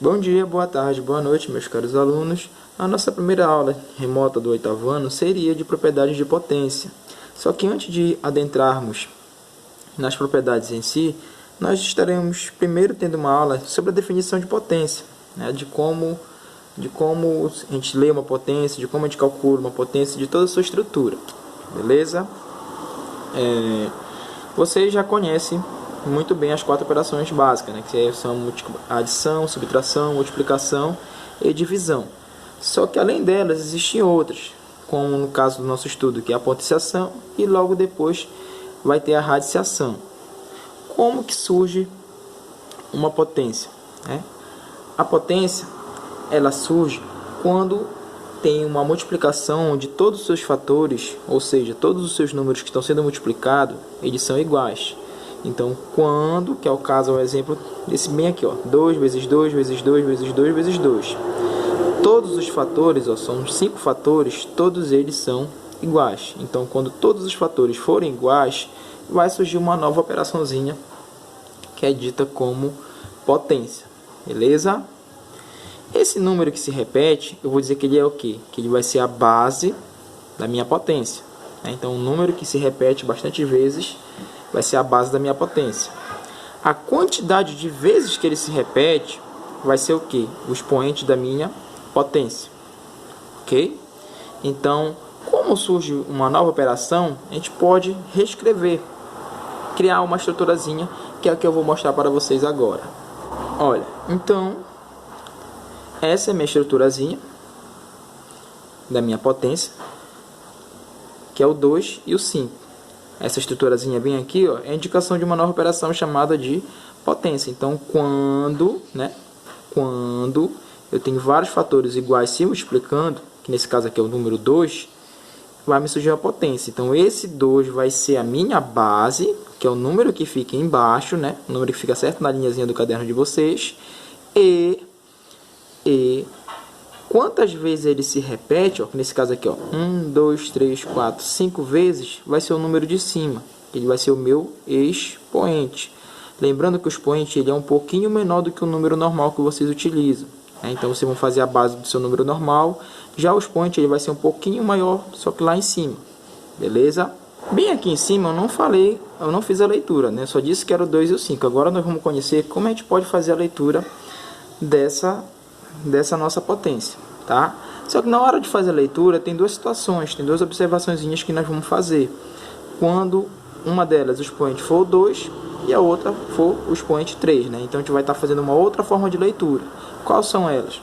Bom dia, boa tarde, boa noite, meus caros alunos. A nossa primeira aula remota do oitavo ano seria de propriedades de potência. Só que antes de adentrarmos nas propriedades em si, nós estaremos primeiro tendo uma aula sobre a definição de potência, né? de como a gente lê uma potência, de como a gente calcula uma potência, de toda a sua estrutura. Beleza? Vocês já conhecem muito bem as 4 operações básicas, né? Que são adição, subtração, multiplicação e divisão. Só que além delas existem outras, como no caso do nosso estudo, que é a potenciação, e logo depois vai ter a radiciação. Como que surge uma potência, né? A potência, ela surge quando tem uma multiplicação de todos os seus fatores, ou seja, todos os seus números que estão sendo multiplicados, eles são iguais. Então, quando, que é o caso, o exemplo desse bem aqui, ó, 2 vezes 2 vezes 2 vezes 2 vezes 2. Todos os fatores, ó, são 5 fatores, todos eles são iguais. Então, quando todos os fatores forem iguais, vai surgir uma nova operaçãozinha, que é dita como potência. Beleza? Esse número que se repete, eu vou dizer que ele é o quê? Que ele vai ser a base da minha potência. Então, um número que se repete bastante vezes vai ser a base da minha potência. A quantidade de vezes que ele se repete vai ser o quê? O expoente da minha potência. Ok? Então, como surge uma nova operação, a gente pode reescrever, criar uma estruturazinha, que é a que eu vou mostrar para vocês agora. Olha, então, essa é a minha estruturazinha da minha potência, que é o 2 e o 5. Essa estruturazinha bem aqui, ó, é a indicação de uma nova operação chamada de potência. Então, quando eu tenho vários fatores iguais se multiplicando, que nesse caso aqui é o número 2, vai me surgir a potência. Então, esse 2 vai ser a minha base, que é o número que fica embaixo, né? O número que fica certo na linhazinha do caderno de vocês. E quantas vezes ele se repete, ó, nesse caso aqui, ó, 1, 2, 3, 4, 5 vezes, vai ser o número de cima. Ele vai ser o meu expoente. Lembrando que o expoente ele é um pouquinho menor do que o número normal que vocês utilizam, né? Então, vocês vão fazer a base do seu número normal. Já o expoente ele vai ser um pouquinho maior, só que lá em cima. Beleza? Bem aqui em cima eu não fiz a leitura, né? Só disse que era o 2 e o 5. Agora nós vamos conhecer como a gente pode fazer a leitura dessa nossa potência, tá? Só que na hora de fazer a leitura tem duas situações, tem duas observaçõezinhas que nós vamos fazer. Quando uma delas o expoente for o 2 e a outra for o expoente 3, né? Então a gente vai estar fazendo uma outra forma de leitura. Quais são elas?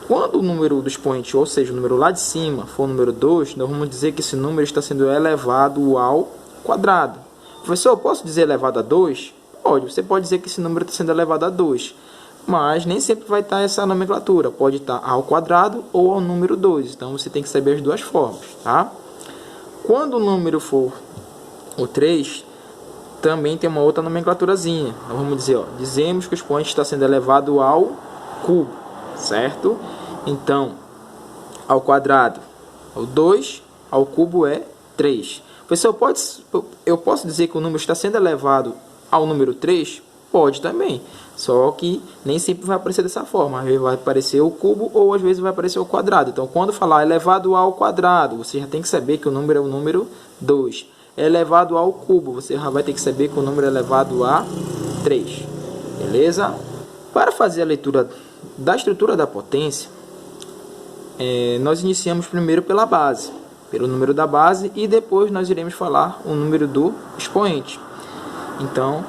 Quando o número do expoente, ou seja, o número lá de cima, for o número 2, nós vamos dizer que esse número está sendo elevado ao quadrado. Professor, eu posso dizer elevado a 2? Pode, você pode dizer que esse número está sendo elevado a 2. Mas nem sempre vai estar essa nomenclatura. Pode estar ao quadrado ou ao número 2. Então, você tem que saber as duas formas, tá? Quando o número for o 3, também tem uma outra nomenclaturazinha. Então, vamos dizer, ó, dizemos que o expoente está sendo elevado ao cubo, certo? Então, ao quadrado é o 2, ao cubo é 3. Professor, eu posso dizer que o número está sendo elevado ao número 3? Pode também, só que nem sempre vai aparecer dessa forma. Às vezes vai aparecer o cubo ou às vezes vai aparecer o quadrado. Então, quando falar elevado ao quadrado, você já tem que saber que o número é o número 2. Elevado ao cubo, você já vai ter que saber que o número é elevado a 3. Beleza? Para fazer a leitura da estrutura da potência, nós iniciamos primeiro pela base, pelo número da base, e depois nós iremos falar o número do expoente. Então,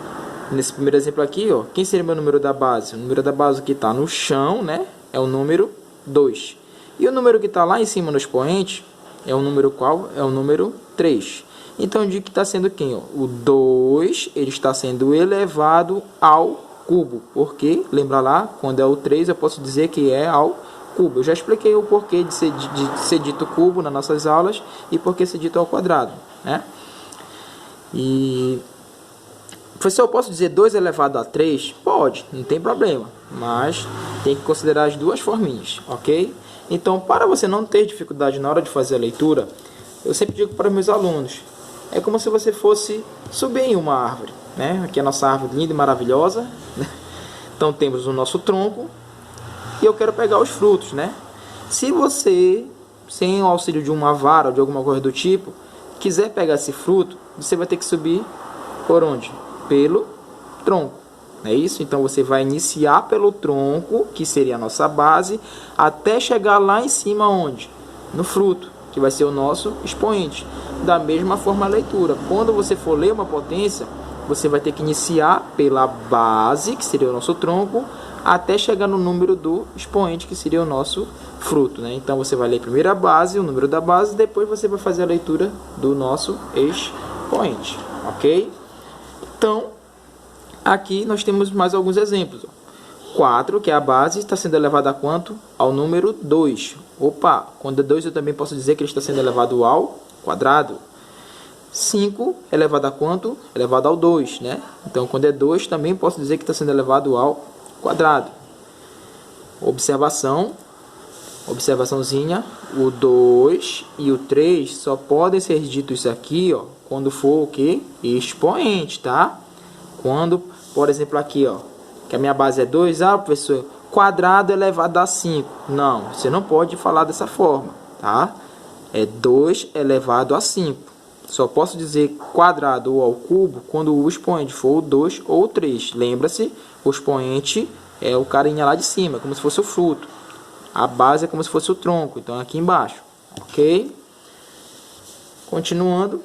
nesse primeiro exemplo aqui, ó, quem seria o meu número da base? O número da base que está no chão, né, é o número 2. E o número que está lá em cima no expoente é o número qual? É o número 3. Então, eu digo que está sendo quem? Ó? O 2 ele está sendo elevado ao cubo. Porque, lembra lá, quando é o 3, eu posso dizer que é ao cubo. Eu já expliquei o porquê de ser dito cubo nas nossas aulas e porquê ser dito ao quadrado, né? Professor, eu posso dizer 2 elevado a 3? Pode, não tem problema. Mas tem que considerar as duas forminhas, ok? Então, para você não ter dificuldade na hora de fazer a leitura, eu sempre digo para os meus alunos, é como se você fosse subir em uma árvore, né? Aqui é a nossa árvore linda e maravilhosa, né? Então, temos o nosso tronco, e eu quero pegar os frutos, né? Se você, sem o auxílio de uma vara ou de alguma coisa do tipo, quiser pegar esse fruto, você vai ter que subir por onde? Pelo tronco, não é isso? Então você vai iniciar pelo tronco, que seria a nossa base, até chegar lá em cima onde? No fruto, que vai ser o nosso expoente. Da mesma forma a leitura. Quando você for ler uma potência, você vai ter que iniciar pela base, que seria o nosso tronco, até chegar no número do expoente, que seria o nosso fruto, né? Então você vai ler primeiro a base, o número da base, depois você vai fazer a leitura do nosso expoente, ok? Então, aqui nós temos mais alguns exemplos. 4, que é a base, está sendo elevado a quanto? Ao número 2. Opa, quando é 2 eu também posso dizer que ele está sendo elevado ao quadrado. 5 elevado a quanto? Elevado ao 2, né? Então, quando é 2, também posso dizer que está sendo elevado ao quadrado. Observaçãozinha, o 2 e o 3 só podem ser ditos aqui, ó, quando for o que? Expoente, tá? Quando, por exemplo, aqui, ó, que a minha base é 2, professor, quadrado elevado a 5. Não, você não pode falar dessa forma, tá? É 2 elevado a 5. Só posso dizer quadrado ou ao cubo quando o expoente for o 2 ou o 3. Lembra-se, o expoente é o carinha lá de cima, como se fosse o fruto. A base é como se fosse o tronco, então é aqui embaixo, ok? Continuando,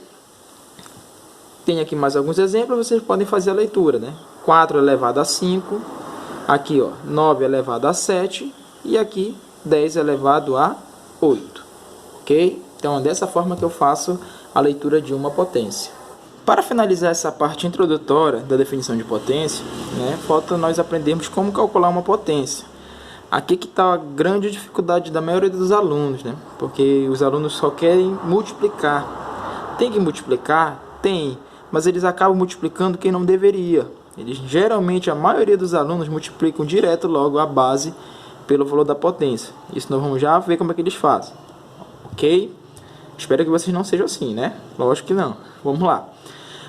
tem aqui mais alguns exemplos, vocês podem fazer a leitura, né? 4 elevado a 5, aqui ó, 9 elevado a 7 e aqui 10 elevado a 8, ok? Então é dessa forma que eu faço a leitura de uma potência. Para finalizar essa parte introdutória da definição de potência, né, falta nós aprendermos como calcular uma potência. Aqui que está a grande dificuldade da maioria dos alunos, né? Porque os alunos só querem multiplicar. Tem que multiplicar? Tem, mas eles acabam multiplicando quem não deveria. Eles geralmente, a maioria dos alunos multiplicam direto logo a base pelo valor da potência. Isso nós vamos já ver como é que eles fazem, ok? Espero que vocês não sejam assim, né? Lógico que não. Vamos lá.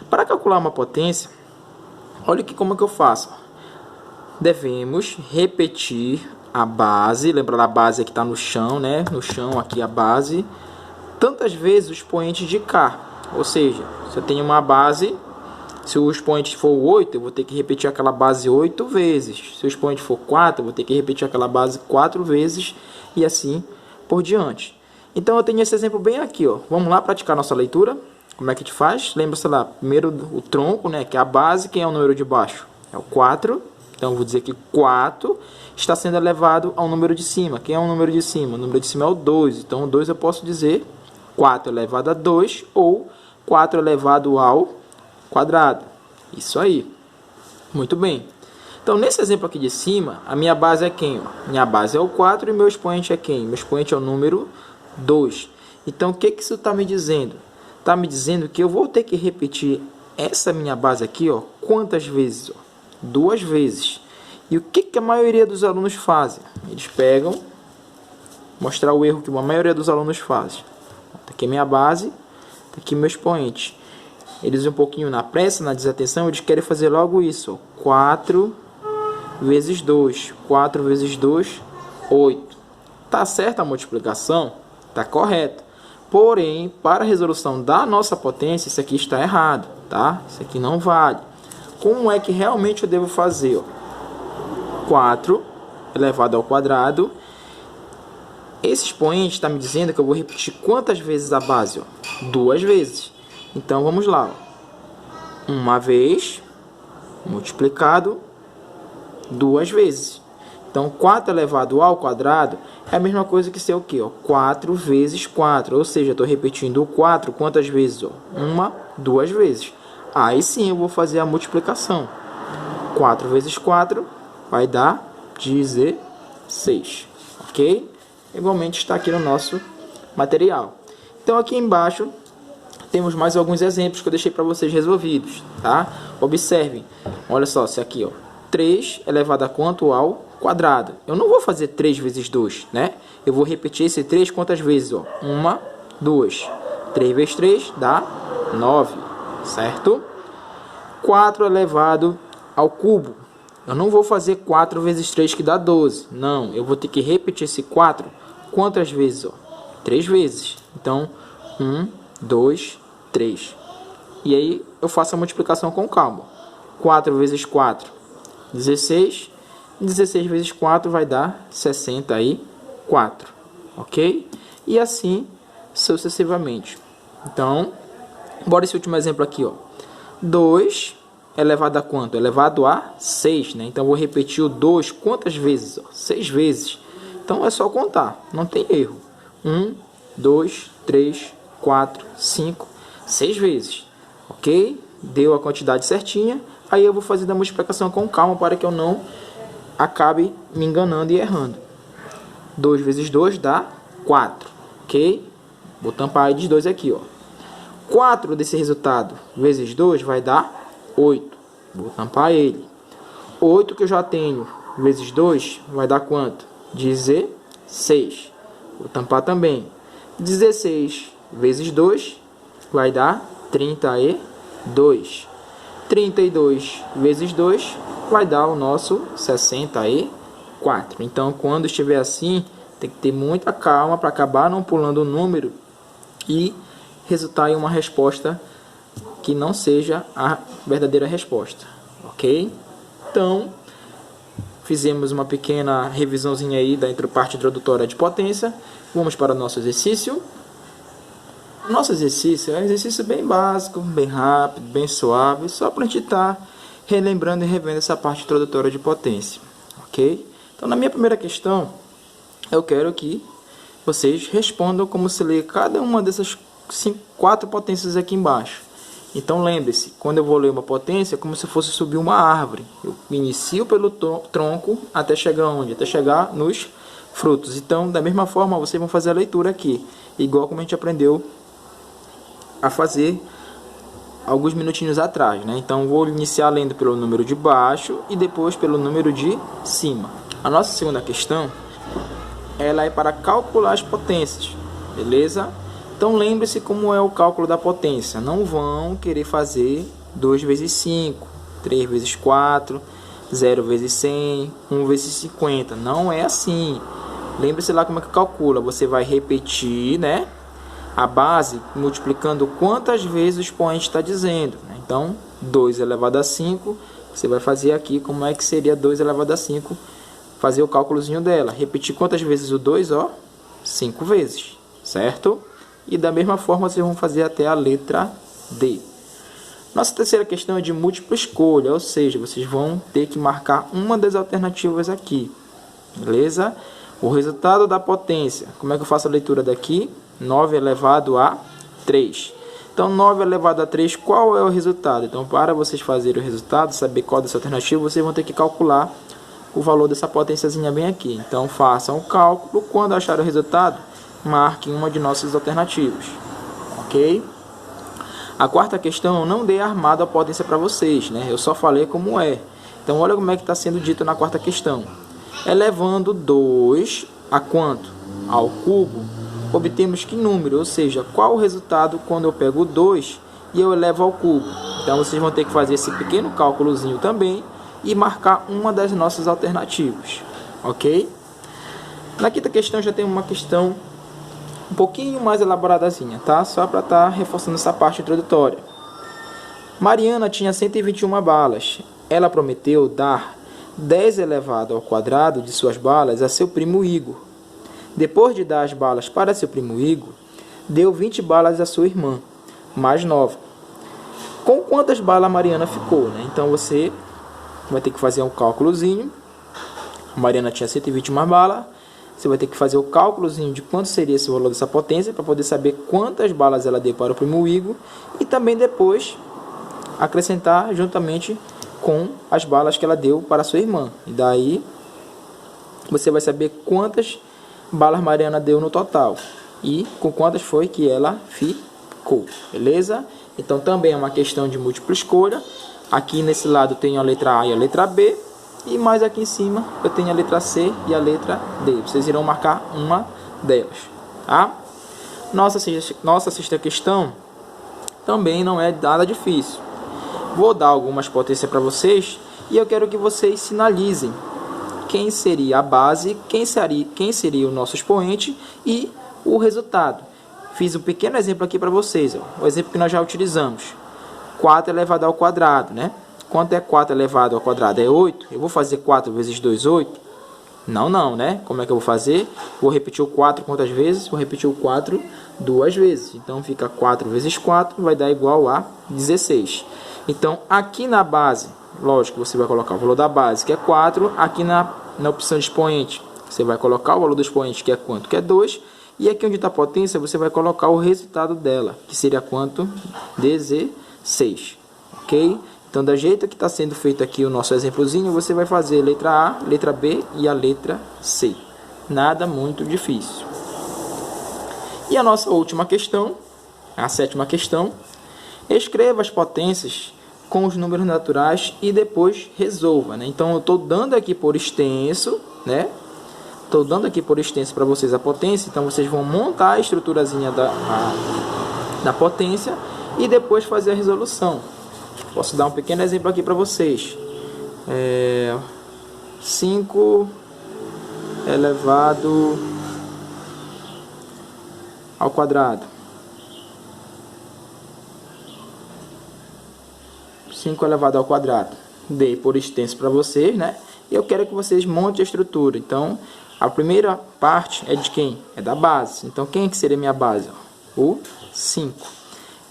Para calcular uma potência, olha aqui como é que eu faço. Devemos repetir a base, lembra da base que está no chão, né? No chão aqui a base, tantas vezes o expoente de cá. Ou seja, se eu tenho uma base, se o expoente for 8, eu vou ter que repetir aquela base 8 vezes. Se o expoente for 4, eu vou ter que repetir aquela base 4 vezes e assim por diante. Então eu tenho esse exemplo bem aqui, ó. Vamos lá praticar nossa leitura. Como é que a gente faz? Lembra-se lá, primeiro o tronco, né, que é a base. Quem é o número de baixo? É o 4. Então eu vou dizer que 4 está sendo elevado ao número de cima. Quem é o número de cima? O número de cima é o 2. Então o 2 eu posso dizer 4 elevado a 2 ou 4 elevado ao quadrado. Isso aí. Muito bem. Então nesse exemplo aqui de cima, a minha base é quem? Minha base é o 4 e meu expoente é quem? Meu expoente é o número 2. Então, o que isso está me dizendo? Está me dizendo que eu vou ter que repetir essa minha base aqui, ó, quantas vezes? Ó? 2 vezes. E o que a maioria dos alunos fazem? Eles pegam, mostrar o erro que a maioria dos alunos faz. Está aqui minha base, está aqui meu expoente. Eles um pouquinho na pressa, na desatenção, eles querem fazer logo isso. Ó, 4 vezes 2. 4 vezes 2, 8. Está certa a multiplicação? Está correto. Porém, para a resolução da nossa potência, isso aqui está errado, tá? Isso aqui não vale. Como é que realmente eu devo fazer? Ó? 4 elevado ao quadrado. Esse expoente está me dizendo que eu vou repetir quantas vezes a base? Ó? 2 vezes. Então, vamos lá. Ó. Uma vez multiplicado 2 vezes. Então, 4 elevado ao quadrado é a mesma coisa que ser o quê? Ó? 4 vezes 4. Ou seja, estou repetindo o 4 quantas vezes? Ó? 1, 2 vezes. Aí sim eu vou fazer a multiplicação. 4 vezes 4 vai dar 16. Ok? Igualmente está aqui no nosso material. Então, aqui embaixo temos mais alguns exemplos que eu deixei para vocês resolvidos. Tá? Observem. Olha só, se aqui, ó, 3 elevado a quanto? Ao quadrado. Eu não vou fazer 3 vezes 2, né? Eu vou repetir esse 3 quantas vezes? 1, 2. 3 vezes 3 dá 9, certo? 4 elevado ao cubo. Eu não vou fazer 4 vezes 3 que dá 12. Não, eu vou ter que repetir esse 4 quantas vezes? Ó? 3 vezes. Então, 1, 2, 3. E aí eu faço a multiplicação com calma. 4 vezes 4, 16. 16 vezes 4 vai dar 64. Ok? E assim sucessivamente. Então, bora esse último exemplo aqui. Ó. 2 elevado a quanto? Elevado a 6, né? Então, eu vou repetir o 2 quantas vezes? Ó? 6 vezes. Então, é só contar. Não tem erro. 1, 2, 3, 4, 5, 6 vezes. Ok? Deu a quantidade certinha. Aí, eu vou fazer a multiplicação com calma para que eu não acabe me enganando e errando. 2 vezes 2 dá 4. Ok? Vou tampar aí de 2 aqui. Ó. 4 desse resultado vezes 2 vai dar 8. Vou tampar ele. 8 que eu já tenho vezes 2 vai dar quanto? 16. Vou tampar também. 16 vezes 2 vai dar 32. 32 vezes 2 vai dar o nosso 64. Então, quando estiver assim, tem que ter muita calma para acabar não pulando o número e resultar em uma resposta que não seja a verdadeira resposta, ok? Então, fizemos uma pequena revisãozinha aí da parte introdutória de potência. Vamos para o nosso exercício. Nosso exercício é um exercício bem básico, bem rápido, bem suave, só para a gente estar relembrando e revendo essa parte introdutória de potência, ok? Então, na minha primeira questão, eu quero que vocês respondam como se lê cada uma dessas 4 potências aqui embaixo. Então, lembre-se, quando eu vou ler uma potência, é como se fosse subir uma árvore. Eu inicio pelo tronco até chegar onde? Até chegar nos frutos. Então, da mesma forma, vocês vão fazer a leitura aqui, igual como a gente aprendeu a fazer alguns minutinhos atrás, né? Então, vou iniciar lendo pelo número de baixo e depois pelo número de cima. A nossa segunda questão, ela é para calcular as potências, beleza? Então, lembre-se como é o cálculo da potência. Não vão querer fazer 2 vezes 5, 3 vezes 4, 0 vezes 100, 1 vezes 50. Não é assim. Lembre-se lá como é que calcula. Você vai repetir, né, a base multiplicando quantas vezes o expoente está dizendo. Então, 2 elevado a 5, você vai fazer aqui como é que seria 2 elevado a 5. Fazer o cálculozinho dela. Repetir quantas vezes o 2? Ó, 5 vezes, certo? E da mesma forma vocês vão fazer até a letra D. Nossa terceira questão é de múltipla escolha, ou seja, vocês vão ter que marcar uma das alternativas aqui. Beleza? O resultado da potência. Como é que eu faço a leitura daqui? 9 elevado a 3. Então, 9 elevado a 3, qual é o resultado? Então, para vocês fazerem o resultado, saber qual dessa alternativa, vocês vão ter que calcular o valor dessa potênciazinha bem aqui. Então, façam o cálculo. Quando achar o resultado, marque uma de nossas alternativas, ok? A quarta questão, não dei armado a potência para vocês, né? Eu só falei como é. Então, olha como é que está sendo dito na quarta questão. Elevando 2 a quanto? Ao cubo, obtemos que número? Ou seja, qual o resultado quando eu pego 2 e eu elevo ao cubo? Então, vocês vão ter que fazer esse pequeno cálculozinho também e marcar uma das nossas alternativas, ok? Na quinta questão, já tem uma questão um pouquinho mais elaboradazinha, tá? Só para estar reforçando essa parte introdutória. Mariana tinha 121 balas. Ela prometeu dar 10 elevado ao quadrado de suas balas a seu primo Igor. Depois de dar as balas para seu primo Igor, deu 20 balas a sua irmã, mais nova. Com quantas balas a Mariana ficou, né? Então você vai ter que fazer um cálculozinho. A Mariana tinha 121 balas. Você vai ter que fazer o cálculozinho de quanto seria esse valor dessa potência para poder saber quantas balas ela deu para o primo Igor e também depois acrescentar juntamente com as balas que ela deu para a sua irmã. E daí você vai saber quantas balas Mariana deu no total e com quantas foi que ela ficou, beleza? Então também é uma questão de múltipla escolha. Aqui nesse lado tem a letra A e a letra B. E mais aqui em cima eu tenho a letra C e a letra D. Vocês irão marcar uma delas, tá? Nossa sexta questão também não é nada difícil. Vou dar algumas potências para vocês E eu quero que vocês sinalizem quem seria a base, quem seria o nosso expoente e o resultado. Fiz um pequeno exemplo aqui para vocês, ó. O exemplo que nós já utilizamos. 4 elevado ao quadrado, né? Quanto é 4 elevado ao quadrado? É 8. Eu vou fazer 4 vezes 2, 8? Não, né? Como é que eu vou fazer? Vou repetir o 4 quantas vezes? Vou repetir o 4 duas vezes. Então, fica 4 vezes 4, vai dar igual a 16. Então, aqui na base, lógico, você vai colocar o valor da base, que é 4. Aqui na opção de expoente, você vai colocar o valor do expoente, que é quanto? Que é 2. E aqui onde está a potência, você vai colocar o resultado dela, que seria quanto? 16. Ok? Então, do jeito que está sendo feito aqui o nosso exemplozinho, você vai fazer a letra A, letra B e a letra C. Nada muito difícil. E a nossa última questão, a 7ª questão, escreva as potências com os números naturais e depois resolva, né? Então, eu estou dando aqui por extenso, né? Estou dando aqui por extenso para vocês a potência, então vocês vão montar a estruturazinha da potência e depois fazer a resolução. Posso dar um pequeno exemplo aqui para vocês. 5 elevado ao quadrado. 5 elevado ao quadrado. Dei por extenso para vocês, né? E eu quero que vocês montem a estrutura. Então, a primeira parte é de quem? É da base. Então, quem que seria minha base? O 5.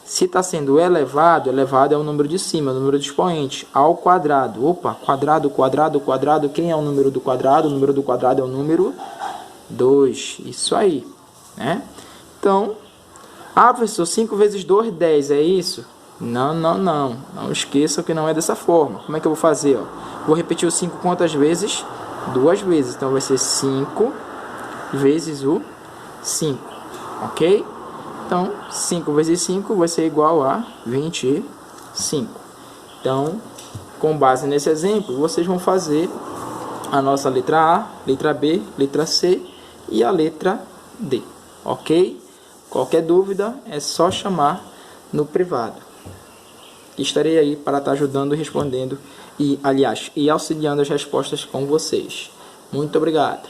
Se está sendo elevado, elevado é o número de cima, o número de expoente, ao quadrado. Opa, quadrado, quadrado, quadrado. Quem é o número do quadrado? O número do quadrado é o número 2. Isso aí, né? Então, professor, 5 vezes 2, 10, é isso? Não. Não esqueçam que não é dessa forma. Como é que eu vou fazer? Ó? Vou repetir o 5 quantas vezes? 2 vezes. Então, vai ser 5 vezes o 5. Ok? Então, 5 vezes 5 vai ser igual a 25. Então, com base nesse exemplo, vocês vão fazer a nossa letra A, letra B, letra C e a letra D. Ok? Qualquer dúvida é só chamar no privado. Estarei aí para estar ajudando, respondendo e, aliás, auxiliando as respostas com vocês. Muito obrigado.